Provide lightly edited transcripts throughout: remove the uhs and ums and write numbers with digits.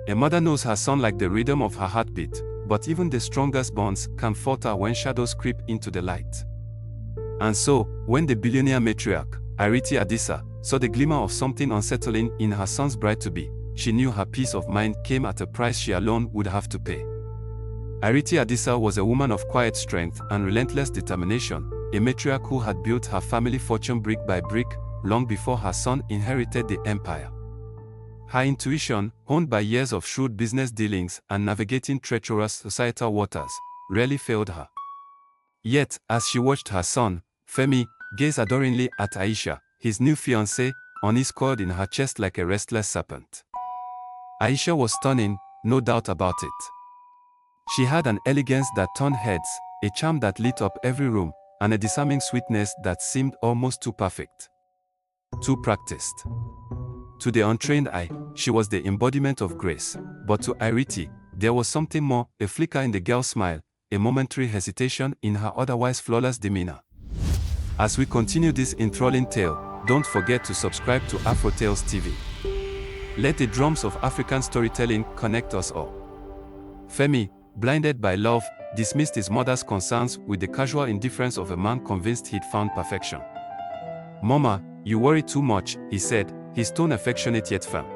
A mother knows her son like the rhythm of her heartbeat, but even the strongest bonds can falter when shadows creep into the light. And so, when the billionaire matriarch, Ireti Adisa, saw the glimmer of something unsettling in her son's bride-to-be, she knew her peace of mind came at a price she alone would have to pay. Ireti Adisa was a woman of quiet strength and relentless determination, a matriarch who had built her family fortune brick by brick, long before her son inherited the empire. Her intuition, honed by years of shrewd business dealings and navigating treacherous societal waters, rarely failed her. Yet, as she watched her son, Femi, gaze adoringly at Aisha, his new fiancée, unease coiled in her chest like a restless serpent. Aisha was stunning, no doubt about it. She had an elegance that turned heads, a charm that lit up every room, and a disarming sweetness that seemed almost too perfect. Too practiced. To the untrained eye, she was the embodiment of grace, but to Ireti, there was something more, a flicker in the girl's smile, a momentary hesitation in her otherwise flawless demeanor. As we continue this enthralling tale, don't forget to subscribe to Afro Tales TV. Let the drums of African storytelling connect us all. Femi, blinded by love, dismissed his mother's concerns with the casual indifference of a man convinced he'd found perfection. "Mama, you worry too much," he said, his tone affectionate yet firm.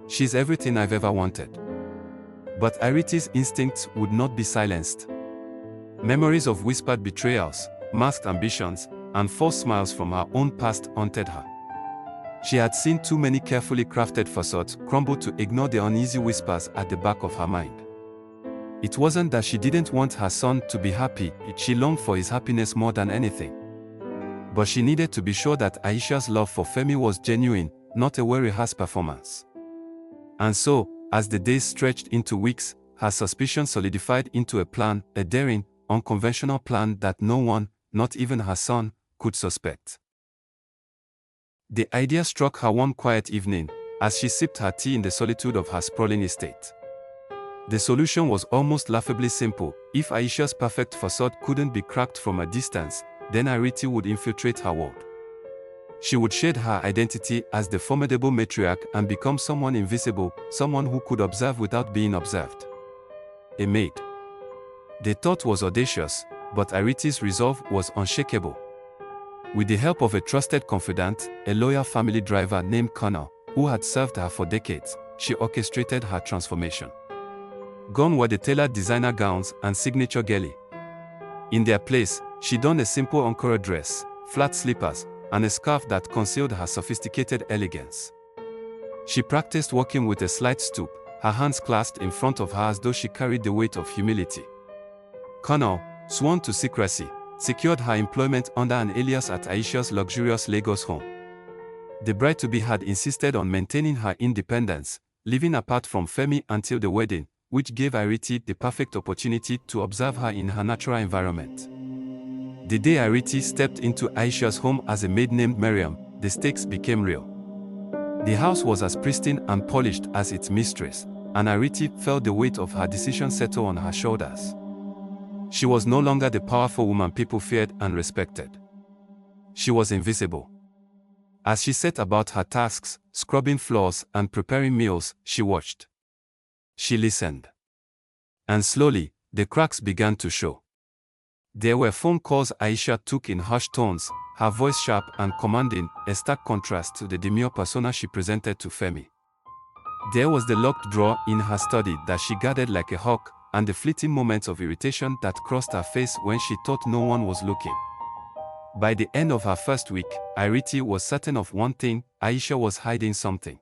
"She's everything I've ever wanted." But Ireti's instincts would not be silenced. Memories of whispered betrayals, masked ambitions, and false smiles from her own past haunted her. She had seen too many carefully crafted facades crumble to ignore the uneasy whispers at the back of her mind. It wasn't that she didn't want her son to be happy, she longed for his happiness more than anything. But she needed to be sure that Aisha's love for Femi was genuine, not a well-rehearsed performance. And so, as the days stretched into weeks, her suspicion solidified into a plan, a daring, unconventional plan that no one, not even her son, could suspect. The idea struck her one quiet evening, as she sipped her tea in the solitude of her sprawling estate. The solution was almost laughably simple. If Aisha's perfect facade couldn't be cracked from a distance, then Ireti would infiltrate her world. She would shade her identity as the formidable matriarch and become someone invisible, someone who could observe without being observed. A maid. The thought was audacious, but Ireti's resolve was unshakable. With the help of a trusted confidant, a loyal family driver named Colonel, who had served her for decades, she orchestrated her transformation. Gone were the tailored designer gowns and signature gele. In their place, she donned a simple Ankara dress, flat slippers, and a scarf that concealed her sophisticated elegance. She practiced walking with a slight stoop, her hands clasped in front of her as though she carried the weight of humility. Colonel, sworn to secrecy, secured her employment under an alias at Aisha's luxurious Lagos home. The bride-to-be had insisted on maintaining her independence, living apart from Femi until the wedding, which gave Ireti the perfect opportunity to observe her in her natural environment. The day Ireti stepped into Aisha's home as a maid named Miriam, the stakes became real. The house was as pristine and polished as its mistress, and Ireti felt the weight of her decision settle on her shoulders. She was no longer the powerful woman people feared and respected. She was invisible. As she set about her tasks, scrubbing floors and preparing meals, she watched. She listened. And slowly, the cracks began to show. There were phone calls Aisha took in hushed tones, her voice sharp and commanding, a stark contrast to the demure persona she presented to Femi. There was the locked drawer in her study that she guarded like a hawk, and the fleeting moments of irritation that crossed her face when she thought no one was looking. By the end of her first week, Ireti was certain of one thing: Aisha was hiding something.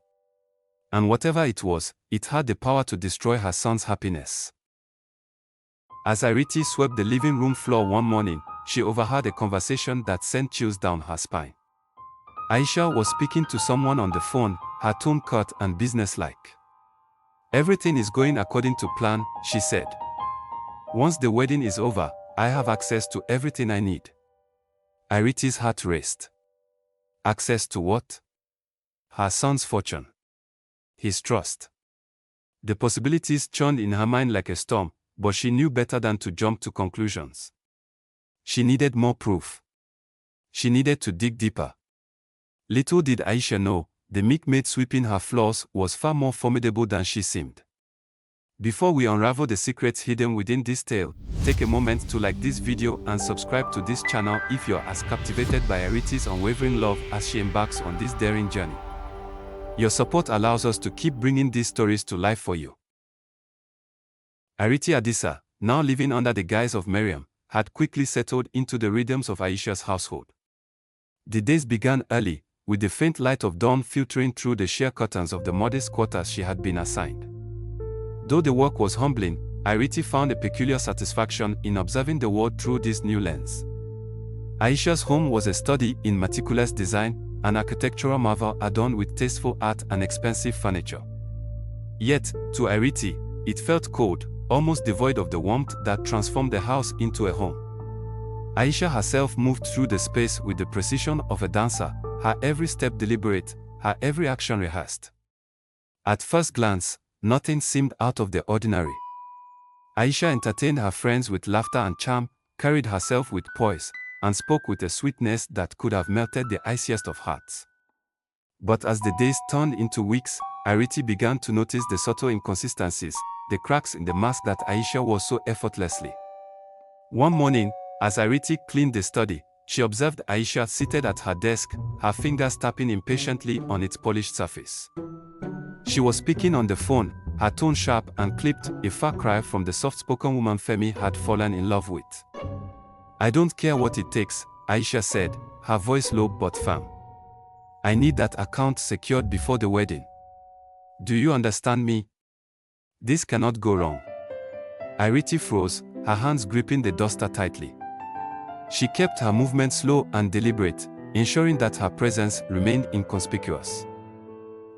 And whatever it was, it had the power to destroy her son's happiness. As Ireti swept the living room floor one morning, she overheard a conversation that sent chills down her spine. Aisha was speaking to someone on the phone, her tone curt and businesslike. "Everything is going according to plan," she said. "Once the wedding is over, I have access to everything I need." Ireti's heart raced. Access to what? Her son's fortune. His trust. The possibilities churned in her mind like a storm, but she knew better than to jump to conclusions. She needed more proof. She needed to dig deeper. Little did Aisha know, the meek maid sweeping her floors was far more formidable than she seemed. Before we unravel the secrets hidden within this tale, take a moment to like this video and subscribe to this channel if you're as captivated by Ireti's unwavering love as she embarks on this daring journey. Your support allows us to keep bringing these stories to life for you. Ireti Adisa, now living under the guise of Miriam, had quickly settled into the rhythms of Aisha's household. The days began early, with the faint light of dawn filtering through the sheer curtains of the modest quarters she had been assigned. Though the work was humbling, Ireti found a peculiar satisfaction in observing the world through this new lens. Aisha's home was a study in meticulous design, an architectural marvel adorned with tasteful art and expensive furniture. Yet, to Ireti, it felt cold, almost devoid of the warmth that transformed the house into a home. Aisha herself moved through the space with the precision of a dancer, her every step deliberate, her every action rehearsed. At first glance, nothing seemed out of the ordinary. Aisha entertained her friends with laughter and charm, carried herself with poise, and spoke with a sweetness that could have melted the iciest of hearts. But as the days turned into weeks, Ireti began to notice the subtle inconsistencies, the cracks in the mask that Aisha wore so effortlessly. One morning, as Ireti cleaned the study, she observed Aisha seated at her desk, her fingers tapping impatiently on its polished surface. She was speaking on the phone, her tone sharp and clipped, a far cry from the soft-spoken woman Femi had fallen in love with. "I don't care what it takes," Aisha said, her voice low but firm. "I need that account secured before the wedding. Do you understand me? This cannot go wrong." Ireti froze, her hands gripping the duster tightly. She kept her movements slow and deliberate, ensuring that her presence remained inconspicuous.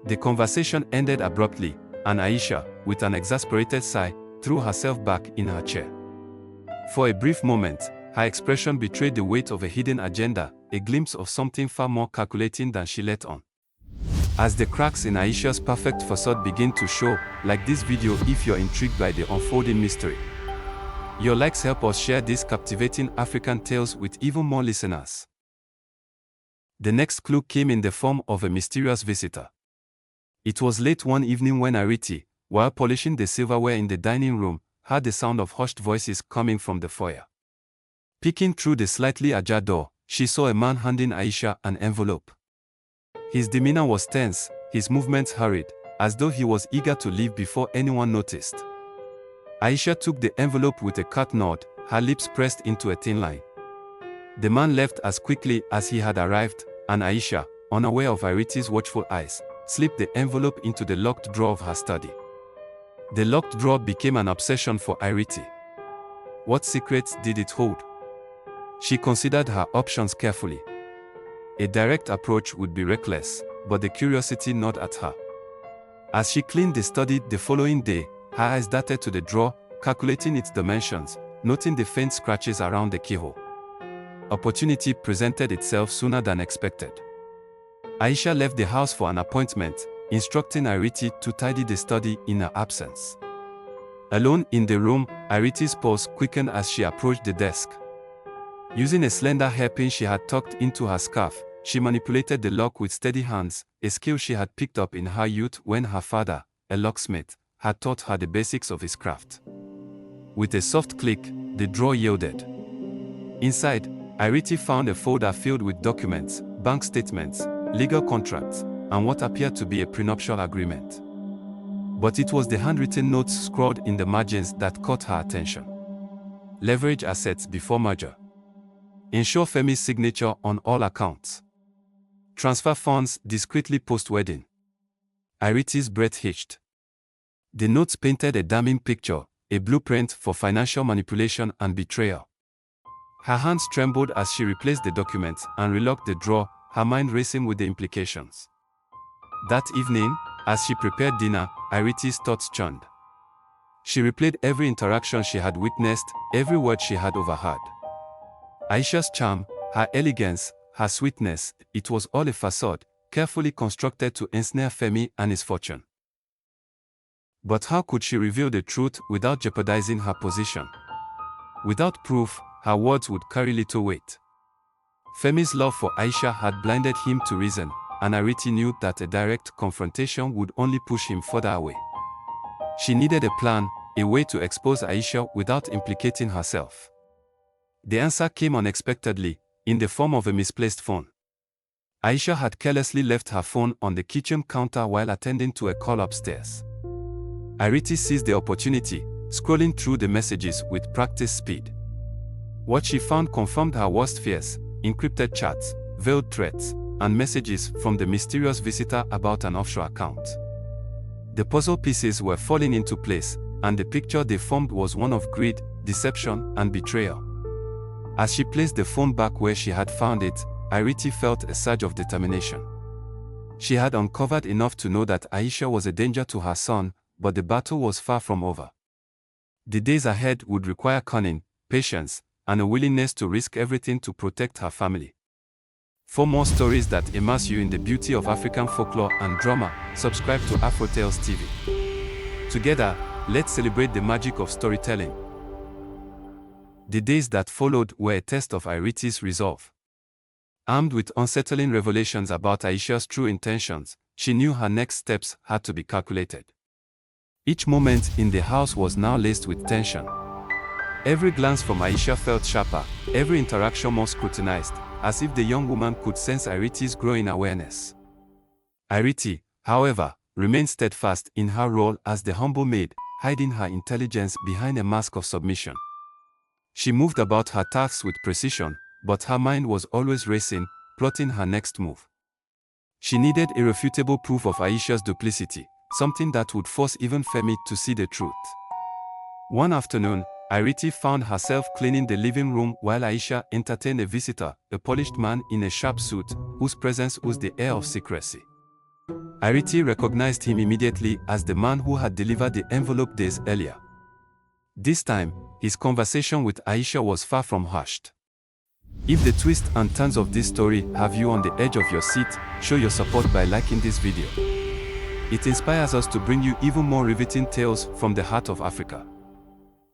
The conversation ended abruptly, and Aisha, with an exasperated sigh, threw herself back in her chair. For a brief moment, her expression betrayed the weight of a hidden agenda, a glimpse of something far more calculating than she let on. As the cracks in Aisha's perfect facade begin to show, like this video if you're intrigued by the unfolding mystery. Your likes help us share these captivating African tales with even more listeners. The next clue came in the form of a mysterious visitor. It was late one evening when Ireti, while polishing the silverware in the dining room, heard the sound of hushed voices coming from the foyer. Peeking through the slightly ajar door, she saw a man handing Aisha an envelope. His demeanor was tense, his movements hurried, as though he was eager to leave before anyone noticed. Aisha took the envelope with a curt nod, her lips pressed into a thin line. The man left as quickly as he had arrived, and Aisha, unaware of Ireti's watchful eyes, slipped the envelope into the locked drawer of her study. The locked drawer became an obsession for Ireti. What secrets did it hold? She considered her options carefully. A direct approach would be reckless, but the curiosity gnawed at her. As she cleaned the study the following day, her eyes darted to the drawer, calculating its dimensions, noting the faint scratches around the keyhole. Opportunity presented itself sooner than expected. Aisha left the house for an appointment, instructing Ireti to tidy the study in her absence. Alone in the room, Ireti's pulse quickened as she approached the desk. Using a slender hairpin she had tucked into her scarf, she manipulated the lock with steady hands, a skill she had picked up in her youth when her father, a locksmith, had taught her the basics of his craft. With a soft click, the drawer yielded. Inside, Ireti found a folder filled with documents, bank statements, legal contracts, and what appeared to be a prenuptial agreement. But it was the handwritten notes scrawled in the margins that caught her attention. Leverage assets before merger. Ensure Femi's signature on all accounts. Transfer funds discreetly post-wedding. Ireti's breath hitched. The notes painted a damning picture, a blueprint for financial manipulation and betrayal. Her hands trembled as she replaced the documents and relocked the drawer, her mind racing with the implications. That evening, as she prepared dinner, Ireti's thoughts churned. She replayed every interaction she had witnessed, every word she had overheard. Aisha's charm, her elegance, her sweetness, it was all a facade, carefully constructed to ensnare Femi and his fortune. But how could she reveal the truth without jeopardizing her position? Without proof, her words would carry little weight. Femi's love for Aisha had blinded him to reason, and Ireti knew that a direct confrontation would only push him further away. She needed a plan, a way to expose Aisha without implicating herself. The answer came unexpectedly, in the form of a misplaced phone. Aisha had carelessly left her phone on the kitchen counter while attending to a call upstairs. Ireti seized the opportunity, scrolling through the messages with practice speed. What she found confirmed her worst fears: encrypted chats, veiled threats, and messages from the mysterious visitor about an offshore account. The puzzle pieces were falling into place, and the picture they formed was one of greed, deception, and betrayal. As she placed the phone back where she had found it, Ireti felt a surge of determination. She had uncovered enough to know that Aisha was a danger to her son, but the battle was far from over. The days ahead would require cunning, patience, and a willingness to risk everything to protect her family. For more stories that immerse you in the beauty of African folklore and drama, subscribe to Afrotales TV. Together, let's celebrate the magic of storytelling. The days that followed were a test of Ireti's resolve. Armed with unsettling revelations about Aisha's true intentions, she knew her next steps had to be calculated. Each moment in the house was now laced with tension. Every glance from Aisha felt sharper, every interaction more scrutinized, as if the young woman could sense Ireti's growing awareness. Ireti, however, remained steadfast in her role as the humble maid, hiding her intelligence behind a mask of submission. She moved about her tasks with precision, but her mind was always racing, plotting her next move. She needed irrefutable proof of Aisha's duplicity, something that would force even Femi to see the truth. One afternoon, Ireti found herself cleaning the living room while Aisha entertained a visitor, a polished man in a sharp suit, whose presence was the air of secrecy. Ireti recognized him immediately as the man who had delivered the envelope days earlier. This time, his conversation with Aisha was far from hushed. If the twists and turns of this story have you on the edge of your seat, show your support by liking this video. It inspires us to bring you even more riveting tales from the heart of Africa.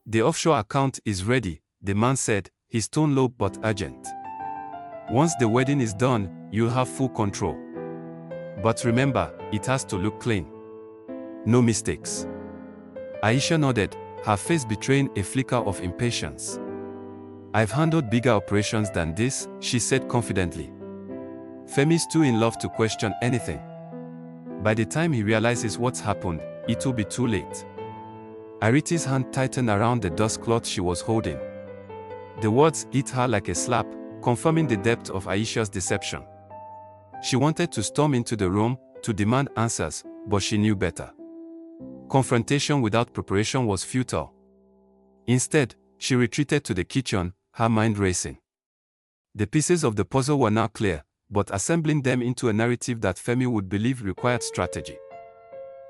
The offshore account is ready, the man said, his tone low but urgent. Once the wedding is done, you'll have full control. But remember, it has to look clean. No mistakes. Aisha nodded, her face betraying a flicker of impatience. I've handled bigger operations than this, she said confidently. Femi's too in love to question anything. By the time he realizes what's happened, it will be too late. Ireti's hand tightened around the dust cloth she was holding. The words hit her like a slap, confirming the depth of Aisha's deception. She wanted to storm into the room, to demand answers, but she knew better. Confrontation without preparation was futile. Instead, she retreated to the kitchen, her mind racing. The pieces of the puzzle were now clear, but assembling them into a narrative that Femi would believe required strategy.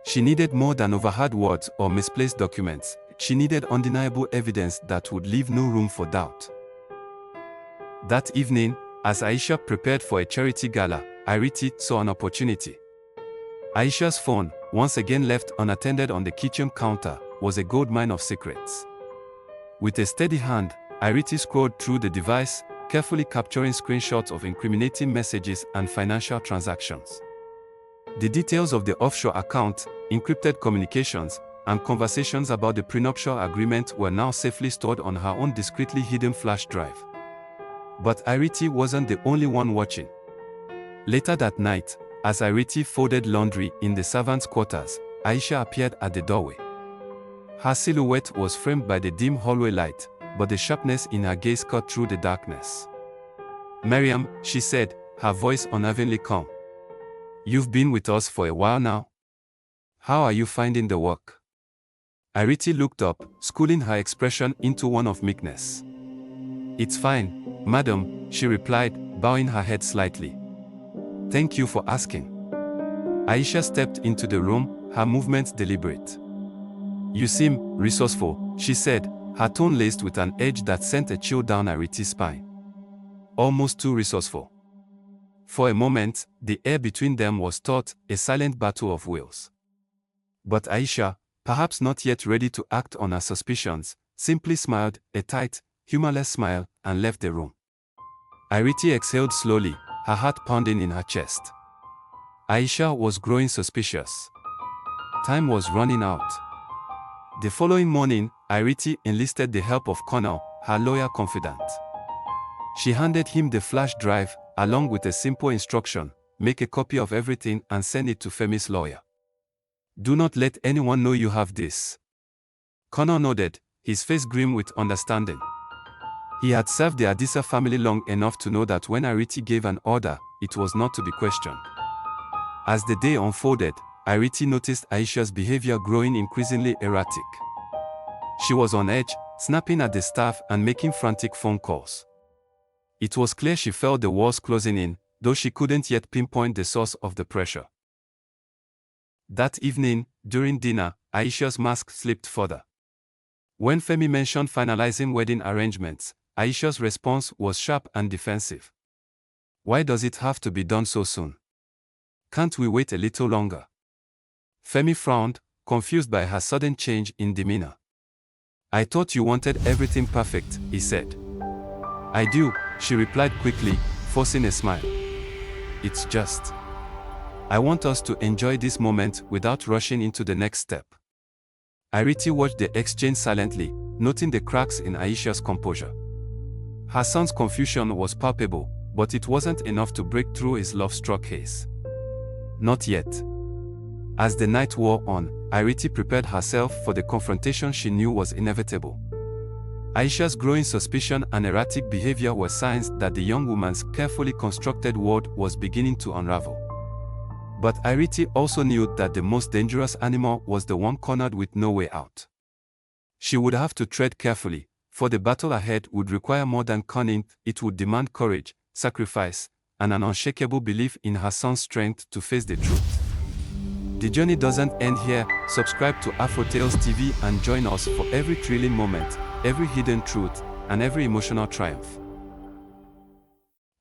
She needed more than overheard words or misplaced documents. She needed undeniable evidence that would leave no room for doubt. That evening, as Aisha prepared for a charity gala, Ireti saw an opportunity. Aisha's phone, once again left unattended on the kitchen counter, was a goldmine of secrets. With a steady hand, Ireti scrolled through the device, carefully capturing screenshots of incriminating messages and financial transactions. The details of the offshore account, encrypted communications, and conversations about the prenuptial agreement were now safely stored on her own discreetly hidden flash drive. But Ireti wasn't the only one watching. Later that night, as Ireti folded laundry in the servants' quarters, Aisha appeared at the doorway. Her silhouette was framed by the dim hallway light, but the sharpness in her gaze cut through the darkness. "Mariam," she said, her voice unevenly calm. "You've been with us for a while now. How are you finding the work?" Ireti looked up, schooling her expression into one of meekness. "It's fine, madam," she replied, bowing her head slightly. "Thank you for asking." Aisha stepped into the room, her movements deliberate. "You seem resourceful," she said, her tone laced with an edge that sent a chill down Ireti's spine. "Almost too resourceful." For a moment, the air between them was taut, a silent battle of wills. But Aisha, perhaps not yet ready to act on her suspicions, simply smiled, a tight, humorless smile, and left the room. Ireti exhaled slowly, her heart pounding in her chest. Aisha was growing suspicious. Time was running out. The following morning, Ireti enlisted the help of Connor, her loyal confidant. She handed him the flash drive, along with a simple instruction: make a copy of everything and send it to Femi's lawyer. Do not let anyone know you have this. Connor nodded, his face grim with understanding. He had served the Adisa family long enough to know that when Ireti gave an order, it was not to be questioned. As the day unfolded, Ireti noticed Aisha's behavior growing increasingly erratic. She was on edge, snapping at the staff and making frantic phone calls. It was clear she felt the walls closing in, though she couldn't yet pinpoint the source of the pressure. That evening, during dinner, Aisha's mask slipped further. When Femi mentioned finalizing wedding arrangements, Aisha's response was sharp and defensive. Why does it have to be done so soon? Can't we wait a little longer? Femi frowned, confused by her sudden change in demeanor. I thought you wanted everything perfect, he said. I do, she replied quickly, forcing a smile. It's just, I want us to enjoy this moment without rushing into the next step. Ireti watched the exchange silently, noting the cracks in Aisha's composure. Her son's confusion was palpable, but it wasn't enough to break through his love-struck haze. Not yet. As the night wore on, Ireti prepared herself for the confrontation she knew was inevitable. Aisha's growing suspicion and erratic behavior were signs that the young woman's carefully constructed world was beginning to unravel. But Ireti also knew that the most dangerous animal was the one cornered with no way out. She would have to tread carefully, for the battle ahead would require more than cunning. It would demand courage, sacrifice, and an unshakable belief in her son's strength to face the truth. The journey doesn't end here. Subscribe to Afro Tales TV and join us for every thrilling moment, every hidden truth, and every emotional triumph.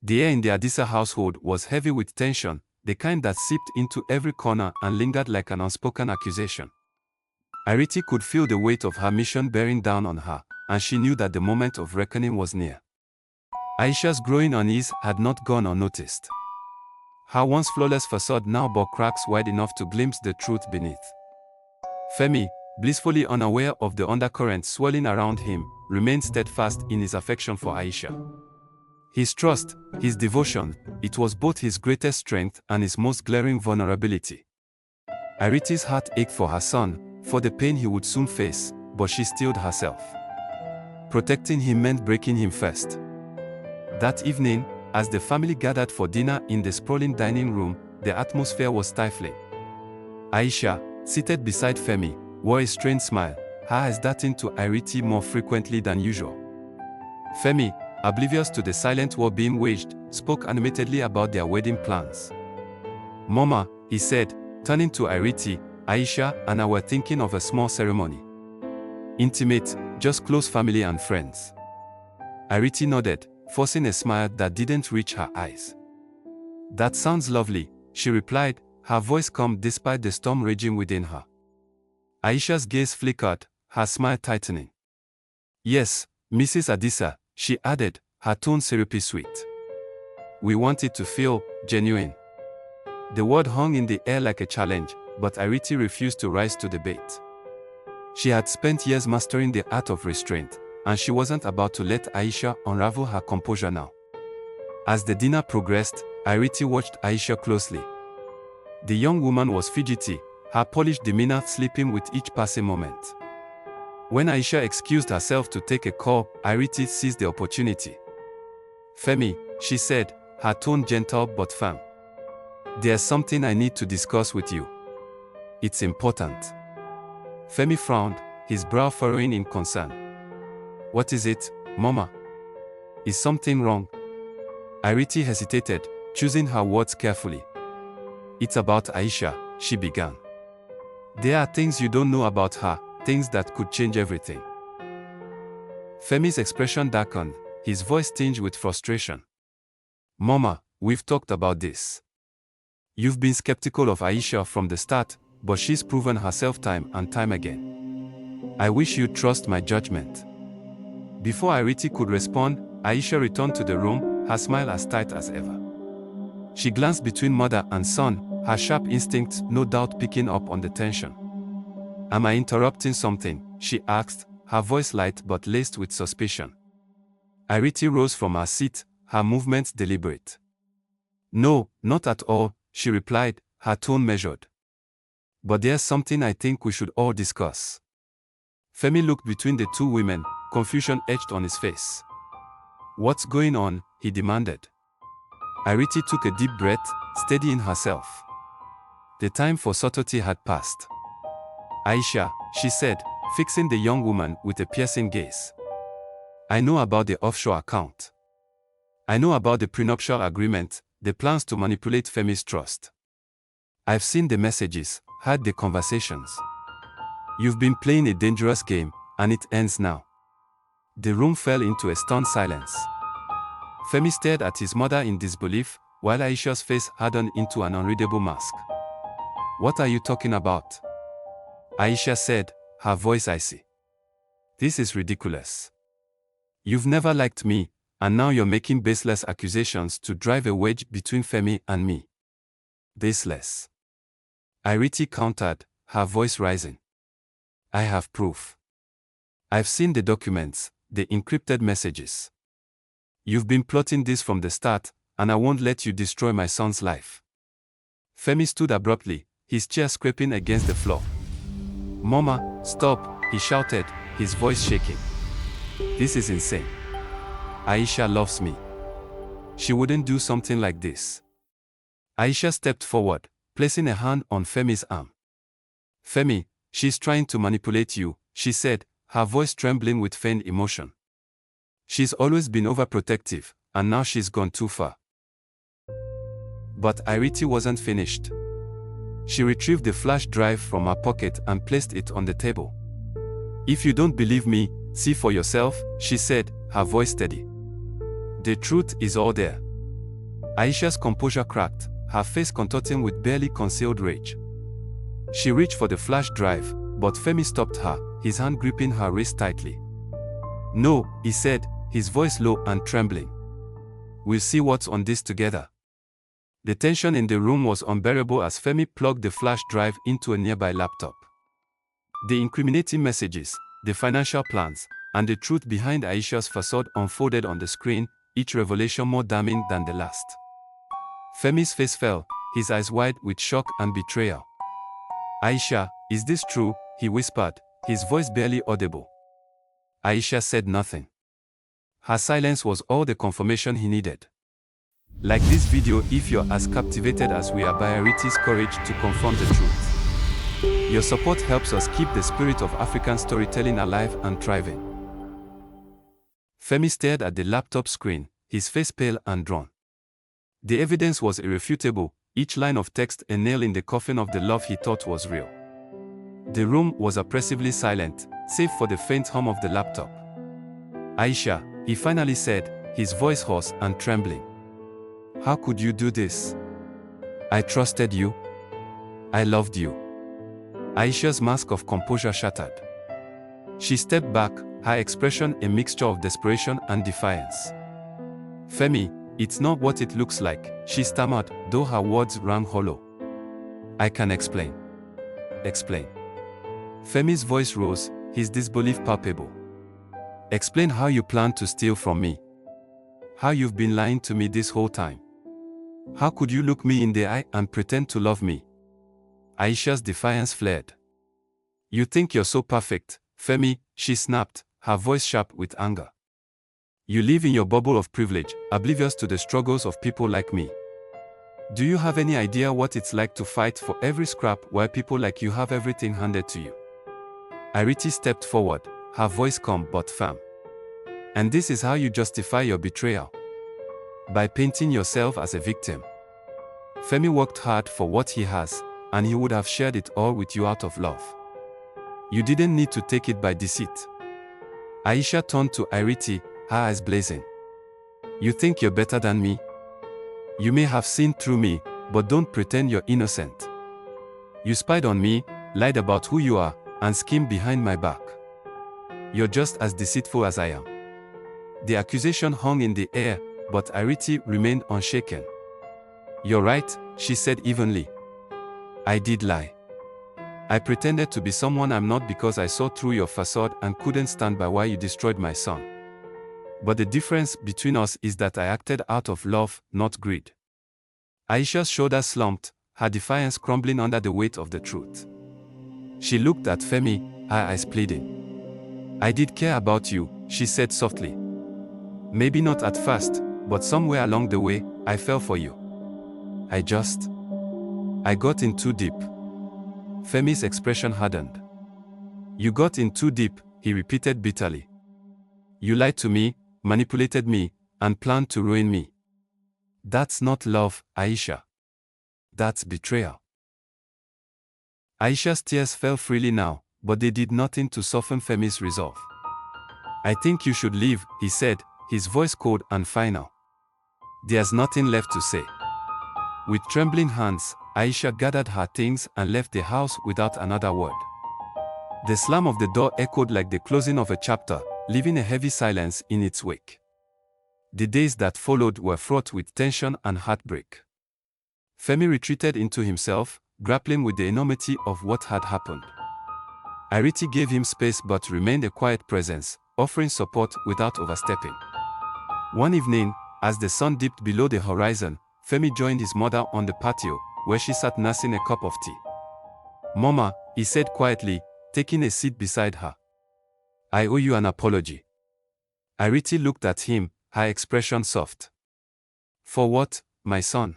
The air in the Adisa household was heavy with tension, the kind that seeped into every corner and lingered like an unspoken accusation. Ireti could feel the weight of her mission bearing down on her, and she knew that the moment of reckoning was near. Aisha's growing unease had not gone unnoticed. Her once flawless facade now bore cracks wide enough to glimpse the truth beneath. Femi, blissfully unaware of the undercurrent swirling around him, remained steadfast in his affection for Aisha. His trust, his devotion, it was both his greatest strength and his most glaring vulnerability. Ireti's heart ached for her son, for the pain he would soon face, but she steeled herself. Protecting him meant breaking him first. That evening, as the family gathered for dinner in the sprawling dining room, the atmosphere was stifling. Aisha, seated beside Femi, wore a strained smile, her eyes darting to Ireti more frequently than usual. Femi, oblivious to the silent war being waged, spoke animatedly about their wedding plans. Mama, he said, turning to Ireti, Aisha and I were thinking of a small ceremony. Intimate, just close family and friends. Ireti nodded, forcing a smile that didn't reach her eyes. That sounds lovely, she replied, her voice calm despite the storm raging within her. Aisha's gaze flickered, her smile tightening. Yes, Mrs. Adisa, she added, her tone syrupy sweet. We want it to feel genuine. The word hung in the air like a challenge, but Ireti refused to rise to the bait. She had spent years mastering the art of restraint, and she wasn't about to let Aisha unravel her composure now. As the dinner progressed, Ireti watched Aisha closely. The young woman was fidgety, her polished demeanor slipping with each passing moment. When Aisha excused herself to take a call, Ireti seized the opportunity. Femi, she said, her tone gentle but firm. There's something I need to discuss with you. It's important. Femi frowned, his brow furrowing in concern. What is it, Mama? Is something wrong? Ireti hesitated, choosing her words carefully. It's about Aisha, she began. There are things you don't know about her, things that could change everything. Femi's expression darkened, his voice tinged with frustration. Mama, we've talked about this. You've been skeptical of Aisha from the start, but she's proven herself time and time again. I wish you'd trust my judgment. Before Ireti could respond, Aisha returned to the room, her smile as tight as ever. She glanced between mother and son, her sharp instincts no doubt picking up on the tension. "Am I interrupting something?" she asked, her voice light but laced with suspicion. Ireti rose from her seat, her movements deliberate. "No, not at all," she replied, her tone measured. "But there's something I think we should all discuss." Femi looked between the two women, confusion etched on his face. "What's going on?" he demanded. Ireti took a deep breath, steadying herself. The time for subtlety had passed. "Aisha," she said, fixing the young woman with a piercing gaze. "I know about the offshore account. I know about the prenuptial agreement, the plans to manipulate Femi's trust. I've seen the messages, heard the conversations. You've been playing a dangerous game, and it ends now." The room fell into a stunned silence. Femi stared at his mother in disbelief, while Aisha's face hardened into an unreadable mask. "What are you talking about?" Aisha said, her voice icy. "This is ridiculous. You've never liked me, and now you're making baseless accusations to drive a wedge between Femi and me." "Baseless?" Ireti countered, her voice rising. "I have proof. I've seen the documents, the encrypted messages. You've been plotting this from the start, and I won't let you destroy my son's life." Femi stood abruptly, his chair scraping against the floor. "Mama, stop," he shouted, his voice shaking. "This is insane. Aisha loves me. She wouldn't do something like this." Aisha stepped forward, placing a hand on Femi's arm. "Femi, she's trying to manipulate you," she said, her voice trembling with feigned emotion. "She's always been overprotective, and now she's gone too far." But Ireti wasn't finished. She retrieved the flash drive from her pocket and placed it on the table. "If you don't believe me, see for yourself," she said, her voice steady. "The truth is all there." Aisha's composure cracked, her face contorting with barely concealed rage. She reached for the flash drive, but Femi stopped her, his hand gripping her wrist tightly. "No," he said, his voice low and trembling. "We'll see what's on this together." The tension in the room was unbearable as Femi plugged the flash drive into a nearby laptop. The incriminating messages, the financial plans, and the truth behind Aisha's facade unfolded on the screen, each revelation more damning than the last. Femi's face fell, his eyes wide with shock and betrayal. "Aisha, is this true?" he whispered, his voice barely audible. Aisha said nothing. Her silence was all the confirmation he needed. Like this video if you're as captivated as we are by Ireti's courage to confront the truth. Your support helps us keep the spirit of African storytelling alive and thriving. Femi stared at the laptop screen, his face pale and drawn. The evidence was irrefutable, each line of text a nail in the coffin of the love he thought was real. The room was oppressively silent, save for the faint hum of the laptop. "Aisha," he finally said, his voice hoarse and trembling. "How could you do this? I trusted you. I loved you." Aisha's mask of composure shattered. She stepped back, her expression a mixture of desperation and defiance. "Femi, it's not what it looks like," she stammered, though her words rang hollow. "I can explain." "Explain." Femi's voice rose, his disbelief palpable. "Explain how you plan to steal from me. How you've been lying to me this whole time. How could you look me in the eye and pretend to love me?" Aisha's defiance flared. "You think you're so perfect, Femi," she snapped, her voice sharp with anger. "You live in your bubble of privilege, oblivious to the struggles of people like me. Do you have any idea what it's like to fight for every scrap while people like you have everything handed to you?" Ireti stepped forward, her voice calm but firm. "And this is how you justify your betrayal? By painting yourself as a victim. Femi worked hard for what he has, and he would have shared it all with you out of love. You didn't need to take it by deceit." Aisha turned to Ireti, her eyes blazing. "You think you're better than me? You may have seen through me, but don't pretend you're innocent. You spied on me, lied about who you are, and schemed behind my back. You're just as deceitful as I am." The accusation hung in the air, but Ireti remained unshaken. "You're right," she said evenly. I did lie. I pretended to be someone I'm not because I saw through your facade and couldn't stand by why you destroyed my son. But the difference between us is that I acted out of love, not greed. Aisha's shoulders slumped, her defiance crumbling under the weight of the truth. She looked at Femi, her eyes pleading. I did care about you, she said softly. Maybe not at first, but somewhere along the way, I fell for you. I got in too deep. Femi's expression hardened. You got in too deep, he repeated bitterly. You lied to me, manipulated me, and planned to ruin me. That's not love, Aisha. That's betrayal. Aisha's tears fell freely now, but they did nothing to soften Femi's resolve. I think you should leave, he said, his voice cold and final. There's nothing left to say. With trembling hands, Aisha gathered her things and left the house without another word. The slam of the door echoed like the closing of a chapter, leaving a heavy silence in its wake. The days that followed were fraught with tension and heartbreak. Femi retreated into himself, grappling with the enormity of what had happened. Ireti gave him space but remained a quiet presence, offering support without overstepping. One evening, as the sun dipped below the horizon, Femi joined his mother on the patio, where she sat nursing a cup of tea. Mama, he said quietly, taking a seat beside her. I owe you an apology. Ireti looked at him, her expression soft. For what, my son?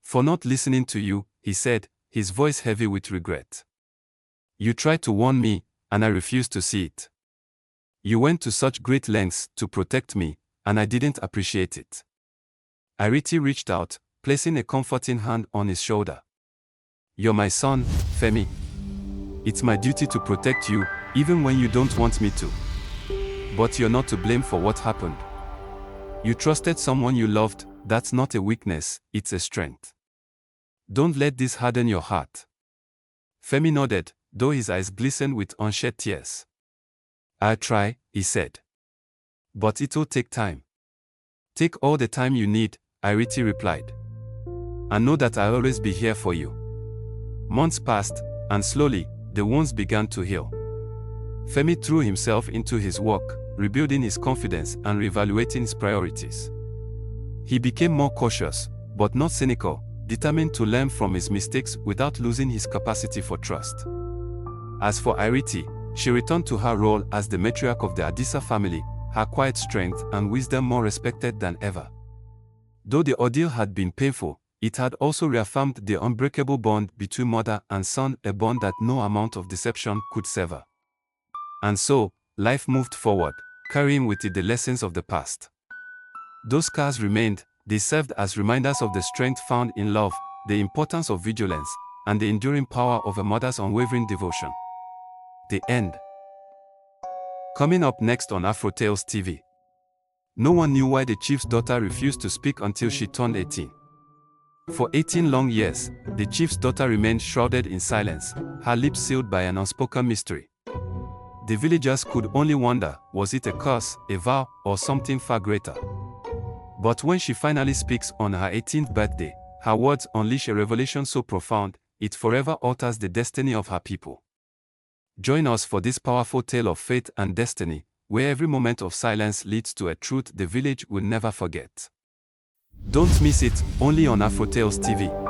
For not listening to you, he said, his voice heavy with regret. You tried to warn me, and I refused to see it. You went to such great lengths to protect me, and I didn't appreciate it. Ireti reached out, placing a comforting hand on his shoulder. You're my son, Femi. It's my duty to protect you, even when you don't want me to. But you're not to blame for what happened. You trusted someone you loved, that's not a weakness, it's a strength. Don't let this harden your heart. Femi nodded, though his eyes glistened with unshed tears. I'll try, he said. But it'll take time. Take all the time you need, Ireti replied. And know that I'll always be here for you. Months passed, and slowly, the wounds began to heal. Femi threw himself into his work, rebuilding his confidence and reevaluating his priorities. He became more cautious, but not cynical, determined to learn from his mistakes without losing his capacity for trust. As for Ireti, she returned to her role as the matriarch of the Adisa family, her quiet strength and wisdom more respected than ever. Though the ordeal had been painful, it had also reaffirmed the unbreakable bond between mother and son, a bond that no amount of deception could sever. And so, life moved forward, carrying with it the lessons of the past. Those scars remained, they served as reminders of the strength found in love, the importance of vigilance, and the enduring power of a mother's unwavering devotion. The end. Coming up next on Afro Tales TV. No one knew why the chief's daughter refused to speak until she turned 18. For 18 long years, the chief's daughter remained shrouded in silence, her lips sealed by an unspoken mystery. The villagers could only wonder, was it a curse, a vow, or something far greater? But when she finally speaks on her 18th birthday, her words unleash a revelation so profound, it forever alters the destiny of her people. Join us for this powerful tale of faith and destiny, where every moment of silence leads to a truth the village will never forget. Don't miss it, only on Afro Tales TV.